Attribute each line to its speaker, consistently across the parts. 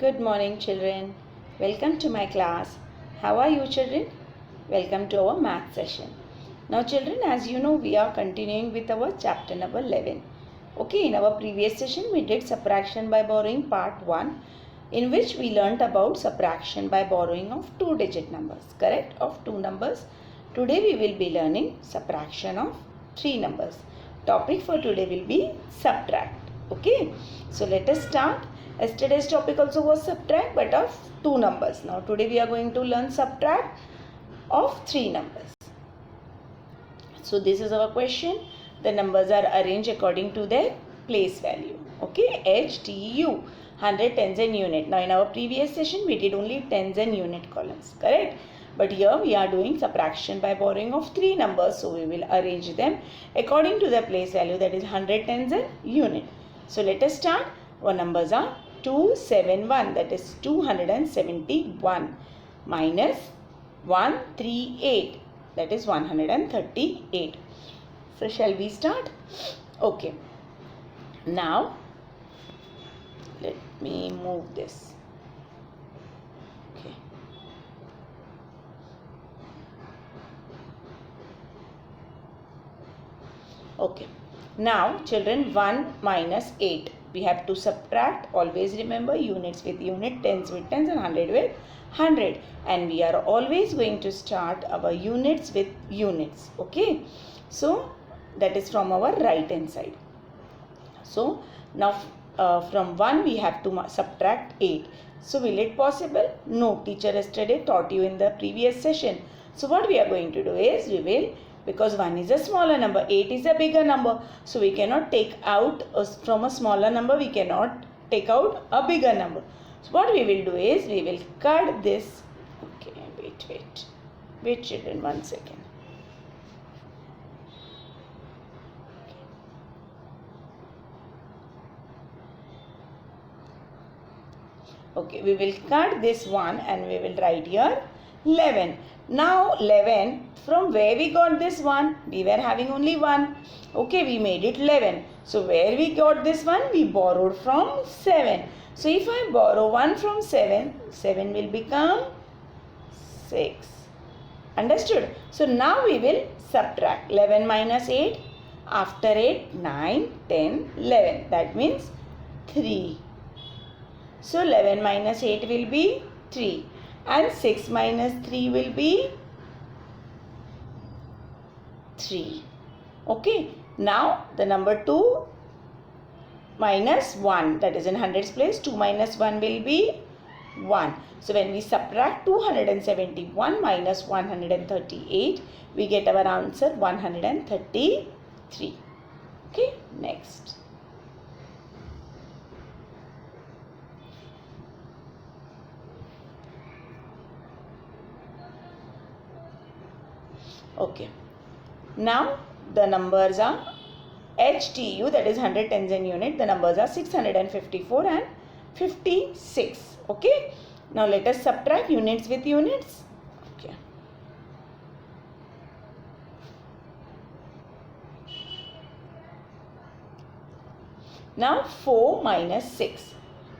Speaker 1: Good morning, children. Welcome to my class. How are you, children? Welcome to our math session. Now, children, as you know, we are continuing with our chapter number 11. Okay, in our previous session, we did subtraction by borrowing part 1, in which we learnt about subtraction by borrowing of two-digit numbers, correct? Of two numbers. Today, we will be learning subtraction of three numbers. Topic for today will be subtract. Okay, so let us start. Yesterday's topic also was subtract, but of two numbers. Now today we are going to learn subtract of three numbers. So this is our question. The numbers are arranged according to their place value. Okay, H, T, U, 100, tens and unit. Now in our previous session we did only tens and unit columns, correct? But here we are doing subtraction by borrowing of three numbers. So we will arrange them according to their place value, that is 100, tens and unit. So let us start. Our numbers are 271, that is 271, minus 138, that is 138. So shall we start? Okay. Now let me move this. Okay. Okay. Now children, 1 minus 8. We have to subtract. Always remember, units with unit, tens with tens, and 100 with 100. And we are always going to start our units with units. Okay. So that is from our right hand side. So now from 1 we have to subtract 8. So will it possible? No. Teacher yesterday taught you in the previous session. So what we are going to do is, we will, because 1 is a smaller number, 8 is a bigger number. So we cannot take out from a smaller number, we cannot take out a bigger number. So what we will do is, we will cut this. Okay, wait children, 1 second. Okay, we will cut this one and we will write here 11. Now 11, from where we got this one? We were having only 1. Okay, we made it 11. So where we got this one? We borrowed from 7. So if I borrow 1 from 7, 7 will become 6. Understood? So now we will subtract 11 minus 8. After 8, 9, 10, 11. That means 3. So 11 minus 8 will be 3. And 6 minus 3 will be 3. Okay. Now the number 2 minus 1, that is in hundreds place, 2 minus 1 will be 1. So when we subtract 271 minus 138, we get our answer 133. Okay. Next. Okay. Now the numbers are HTU, that is 100, tens and unit. The numbers are 654 and 56. Okay. Now let us subtract units with units. Okay. Now 4 minus 6.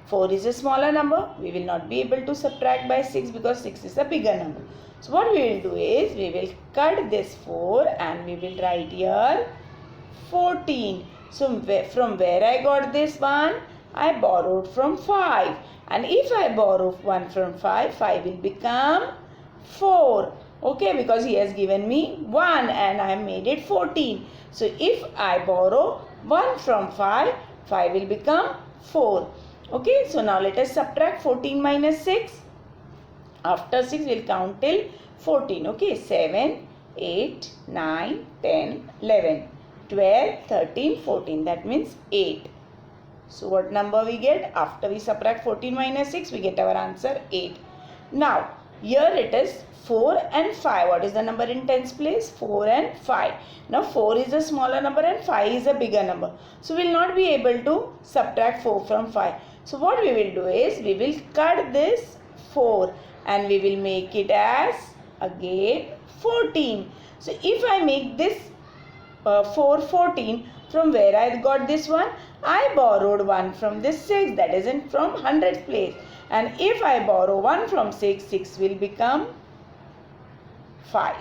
Speaker 1: 4 is a smaller number. We will not be able to subtract by 6 because 6 is a bigger number. So what we will do is, we will cut this 4 and we will write here 14. So from where I got this one? I borrowed from 5. And if I borrow 1 from 5, 5 will become 4. Okay, because he has given me 1 and I made it 14. So if I borrow 1 from 5, 5 will become 4. Okay, so now let us subtract 14 minus 6. After 6, we will count till 14. Okay, 7, 8, 9, 10, 11, 12, 13, 14. That means 8. So what number we get? After we subtract 14 minus 6, we get our answer 8. Now, here it is 4 and 5. What is the number in tens place? 4 and 5. Now 4 is a smaller number and 5 is a bigger number. So we will not be able to subtract 4 from 5. So what we will do is, we will cut this 4 and we will make it as again 14. So if I make this 4 14, From where I got this 1? I borrowed 1 from this 6, that is in from 100th place. And if I borrow 1 from 6, 6 will become 5.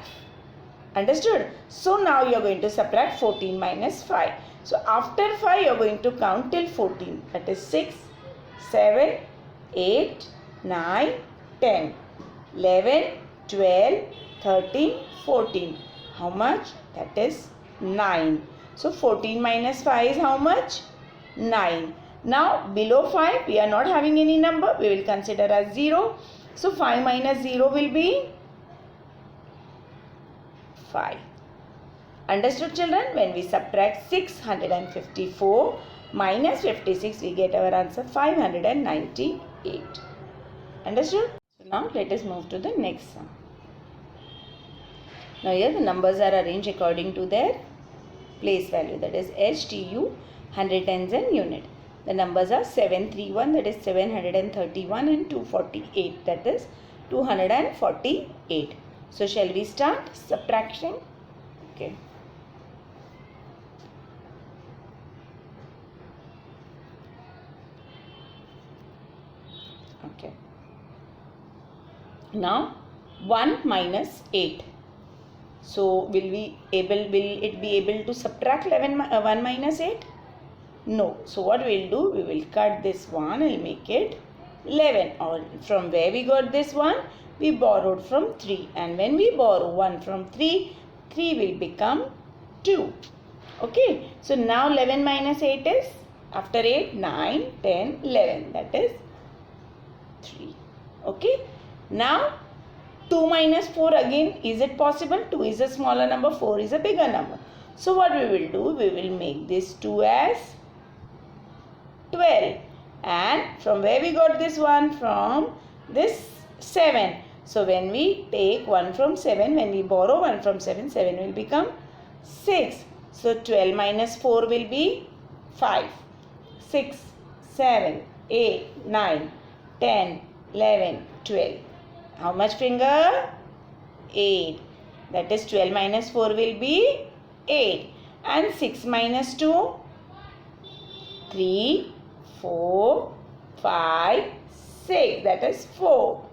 Speaker 1: Understood? So now you are going to subtract 14 minus 5. So after 5 you are going to count till 14. That is 6, 7, 8, 9, 10, 11, 12, 13, 14. How much? That is 9. So 14 minus 5 is how much? 9. Now below 5 we are not having any number. We will consider as 0. So 5 minus 0 will be 5. Understood, children? When we subtract 654 minus 56, we get our answer 598. Understood? So now let us move to the next sum. Now here the numbers are arranged according to their place value, that is HTU, 100 tens and unit. The numbers are 731, that is 731, and 248, that is 248. So shall we start subtraction? Okay. Okay. Now 1 minus 8. So will it be able to subtract 1 minus 8? No. So what we will do? We will cut this 1 and make it 11. Or from where we got this 1? We borrowed from 3. And when we borrow 1 from 3, 3 will become 2. Okay. So now 11 minus 8 is, after 8, 9, 10, 11. That is 3. Okay. Now 2 minus 4 again, is it possible? 2 is a smaller number, 4 is a bigger number. So what we will do? We will make this 2 as 12. And from where we got this 1? From this 7. So when we take 1 from 7, when we borrow 1 from 7, 7 will become 6. So 12 minus 4 will be 5. 6, 7, 8, 9, 10, 11, 12. How much finger? 8. That is 12 minus 4 will be 8. And 6 minus 2? 3, 4, 5, 6. That is 4.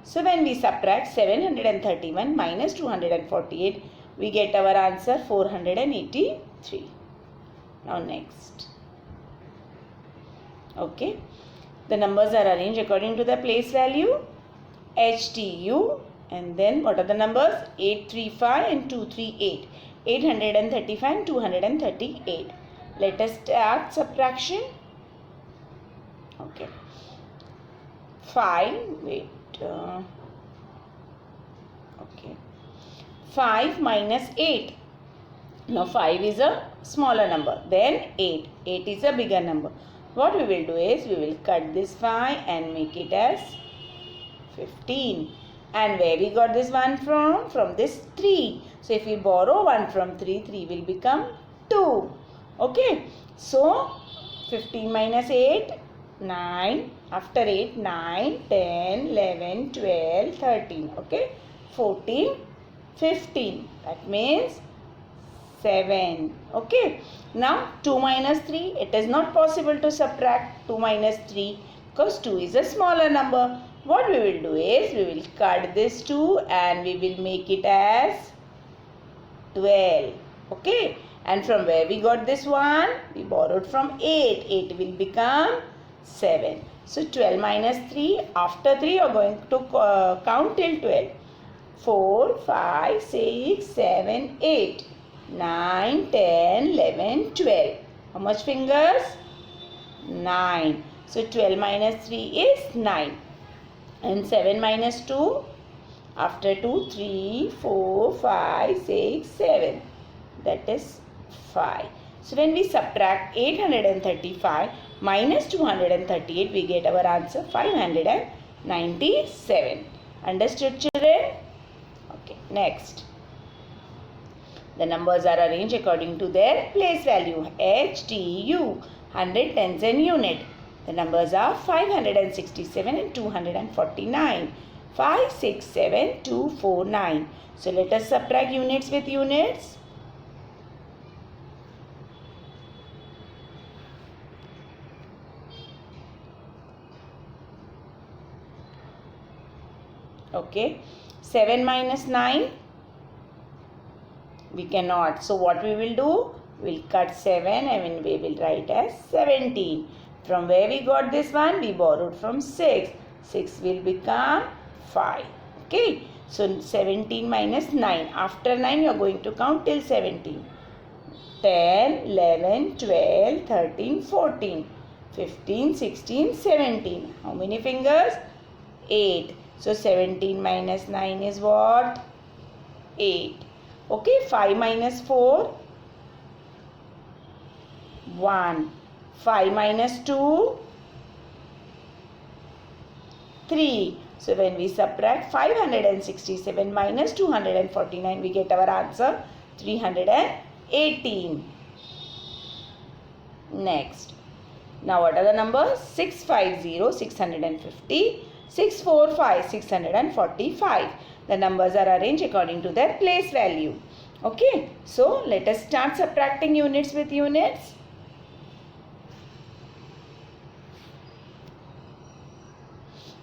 Speaker 1: So when we subtract 731 minus 248, we get our answer 483. Now next. Okay. The numbers are arranged according to the place value. HTU, and then what are the numbers? 835 and 238. 835 and 238. Let us start subtraction. Okay. 5 minus 8. Now 5 is a smaller number. Then 8. 8 is a bigger number. What we will do is, we will cut this 5 and make it as 15. And where we got this 1 from? From this 3. So if we borrow 1 from 3, 3 will become 2. Okay. So 15 minus 8, 9. After 8, 9, 10, 11, 12, 13. Okay. 14, 15. That means 7. Okay. Now 2 minus 3. It is not possible to subtract 2 minus 3 because 2 is a smaller number. What we will do is, we will cut this 2 and we will make it as 12. Okay. And from where we got this 1? We borrowed from 8. 8 will become 7. So 12 minus 3. After 3 you are going to count till 12. 4, 5, 6, 7, 8, 9, 10, 11, 12. How much fingers? 9. So 12 minus 3 is 9. And 7 minus 2, after 2, 3, 4, 5, 6, 7. That is 5. So when we subtract 835 minus 238, we get our answer 597. Understood, children? Okay, next. The numbers are arranged according to their place value. HTU, 100 tens and unit. The numbers are 567 and 249. 5, 6, 7, 2, 4, 9. So let us subtract units with units. Okay. 7 minus 9. We cannot. So what we will do? We'll cut 7 and we will write as 17. From where we got this one? We borrowed from 6. 6 will become 5. Okay. So 17 minus 9. After 9 you are going to count till 17. 10, 11, 12, 13, 14, 15, 16, 17. How many fingers? 8. So 17 minus 9 is what? 8. Okay, 5 minus 4, 1. 5 minus 2, 3. So when we subtract 567 minus 249, we get our answer 318. Next. Now what are the numbers? 650, 650, 645, 645. The numbers are arranged according to their place value. Okay. So let us start subtracting units with units.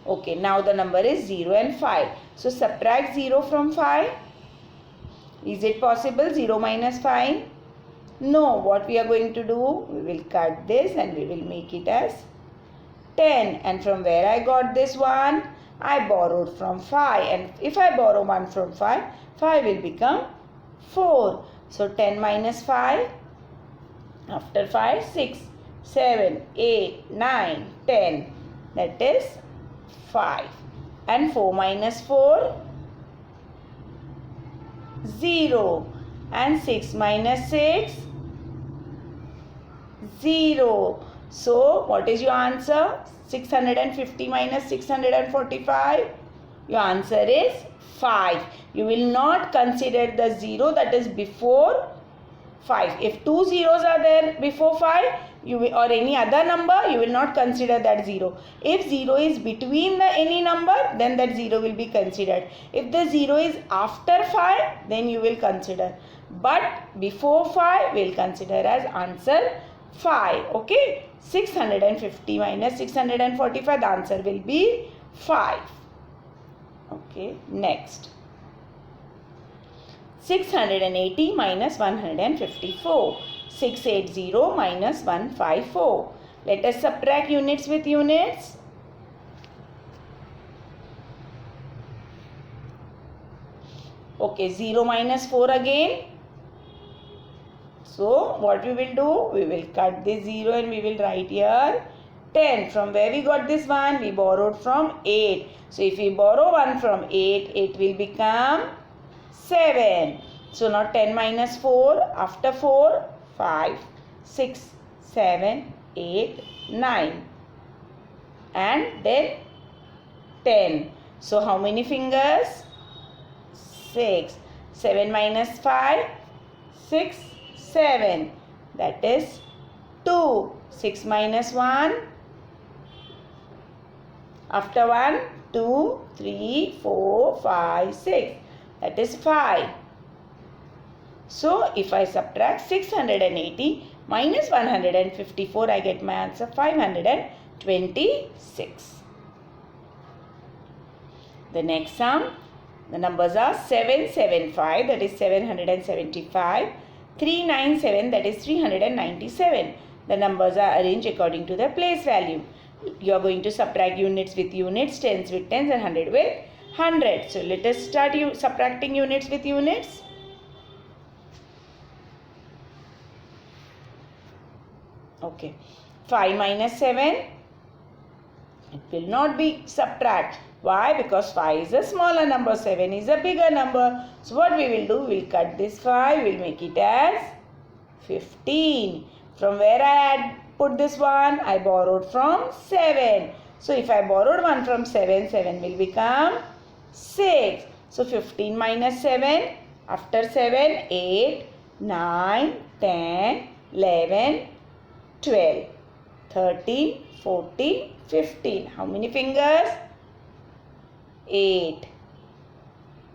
Speaker 1: Okay. Now the number is 0 and 5. So subtract 0 from 5. Is it possible? 0 minus 5? No. What we are going to do? We will cut this and we will make it as 10. And from where I got this one? I borrowed from 5. And if I borrow 1 from 5, 5 will become 4. So 10 minus 5. After 5, 6, 7, 8, 9, 10. That is 5. And 4 minus 4? 0. And 6 minus 6? 0. So, what is your answer? 650 minus 645? Your answer is 5. You will not consider the 0 that is before 5. If 2 zeros are there before 5, or any other number, you will not consider that 0. If 0 is between any number, then that 0 will be considered. If the 0 is after 5, then you will consider. But before 5, we will consider as answer 5. Okay. 650 minus 645, the answer will be 5. Okay. Next. 680 minus 154. 680 minus 154. Let us subtract units with units. Okay, 0 minus 4 again. So, what we will do? We will cut this 0 and we will write here 10. From where we got this one? We borrowed from 8. So, if we borrow 1 from 8, 8 will become 7. So, now 10 minus 4. After 4, 5, 6, 7, 8, 9. And then 10. So, how many fingers? 6. 7 minus 5? 6, 7. That is 2. 6 minus 1? After 1, 2, 3, 4, 5, 6. That is 5. So, if I subtract 680 minus 154, I get my answer 526. The next sum, the numbers are 775, that is 775, 397, that is 397. The numbers are arranged according to their place value. You are going to subtract units with units, tens with tens, and 100 with 100. So, let us start subtracting units with units. Okay. 5 minus 7. It will not be subtract. Why? Because 5 is a smaller number, 7 is a bigger number. So, what we will do? We will cut this 5, we will make it as 15. From where I had put this one? I borrowed from 7. So, if I borrowed 1 from 7, 7 will become 6. So, 15 minus 7. After 7, 8, 9, 10, 11, 12, 13, 14, 15. How many fingers? 8.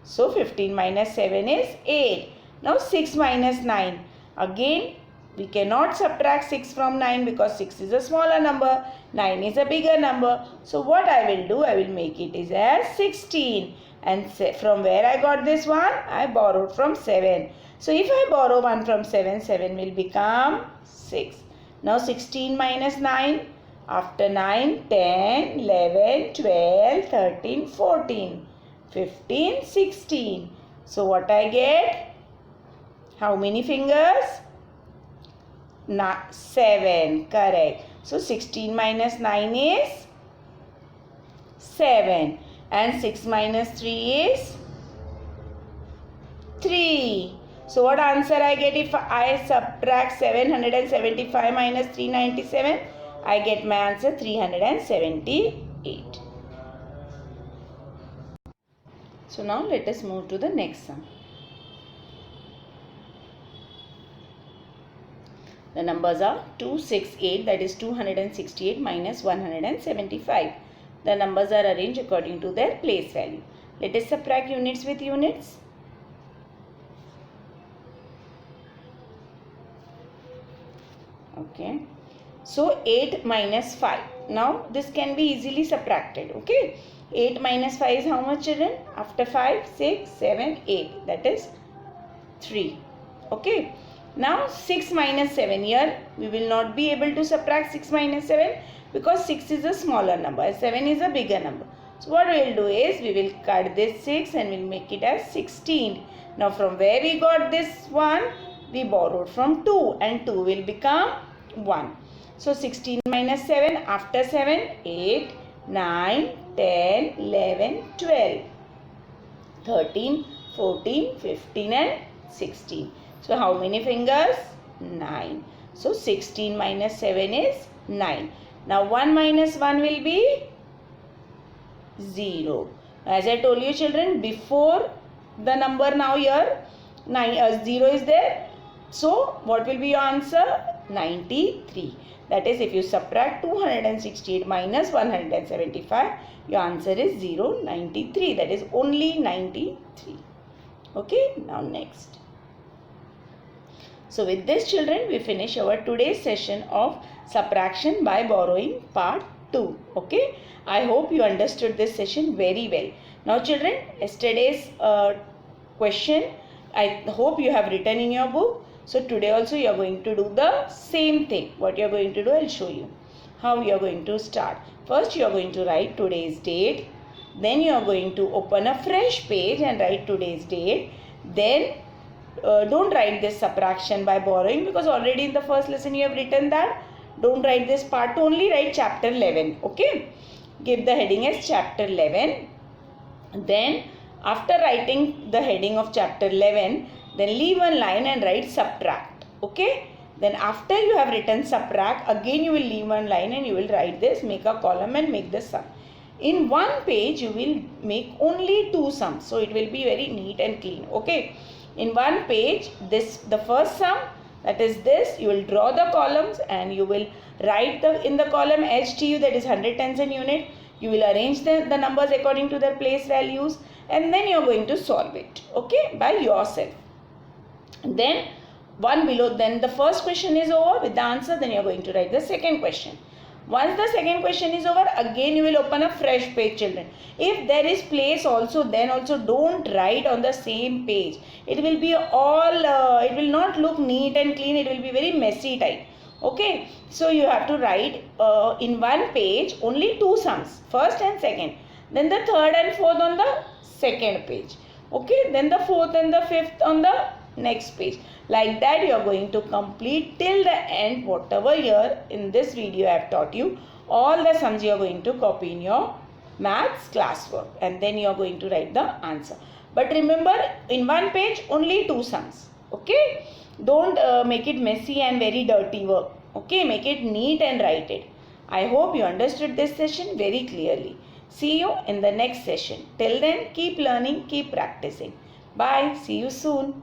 Speaker 1: So, 15 minus 7 is 8. Now, 6 minus 9. Again, We cannot subtract 6 from 9 because 6 is a smaller number, 9 is a bigger number. So what I will do, I will make it is as 16. And from where I got this one? I borrowed from 7. So if I borrow 1 from 7, 7 will become 6. Now 16 minus 9. After 9, 10, 11, 12, 13, 14, 15, 16. So what I get? How many fingers? 7. Correct. So 16 minus 9 is 7. And 6 minus 3 is 3. So what answer I get if I subtract 775 minus 397? I get my answer 378. So now let us move to the next sum. The numbers are 268, that is 268 minus 175. The numbers are arranged according to their place value. Let us subtract units with units. Okay. So 8 minus 5. Now this can be easily subtracted. Okay. 8 minus 5 is how much, children? After 5, 6, 7, 8. That is 3. Okay. Now 6 minus 7. Here we will not be able to subtract 6 minus 7 because 6 is a smaller number. 7 is a bigger number. So what we will do is we will cut this 6 and we will make it as 16. Now from where we got this one? We borrowed from 2 and 2 will become 1. So 16 minus 7, after 7, 8, 9, 10, 11, 12, 13, 14, 15 and 16. So how many fingers? 9. So 16 minus 7 is 9. Now 1 minus 1 will be 0. As I told you, children, before the number now here 0 is there. So what will be your answer? 93. That is, if you subtract 268 minus 175, your answer is 93. That is only 93. Okay, now next. So with this, children, we finish our today's session of subtraction by borrowing part 2. Okay, I hope you understood this session very well. Now children, yesterday's question, I hope you have written in your book. So today also you are going to do the same thing. What you are going to do, I will show you how you are going to start. First you are going to write today's date. Then you are going to open a fresh page and write today's date. Then don't write this subtraction by borrowing because already in the first lesson you have written that. Don't write this part, only write chapter 11. Okay. Give the heading as chapter 11. Then after writing the heading of chapter 11, then leave one line and write subtract. Okay. Then after you have written subtract, again you will leave one line and you will write this, make a column and make the sum. In one page you will make only 2 sums. So it will be very neat and clean. Okay. In one page, the first sum, that is this, you will draw the columns and you will write in the column HTU, that is 100 tens and unit. You will arrange the numbers according to their place values and then you are going to solve it. Okay. By yourself. Then one below, then the first question is over with the answer, then you are going to write the second question. Once the second question is over, again you will open a fresh page, children. If there is place also, then also don't write on the same page. It will be all, it will not look neat and clean, it will be very messy type. Okay, so you have to write in one page only 2 sums, first and second. Then the third and fourth on the second page. Okay, then the fourth and the fifth on the next page. Like that you are going to complete till the end whatever here in this video I have taught you. All the sums you are going to copy in your maths classwork and then you are going to write the answer. But remember, in one page only 2 sums. Okay, don't make it messy and very dirty work. Okay, make it neat and write it. I hope you understood this session very clearly. See you in the next session. Till then, keep learning, keep practicing. Bye. See you soon.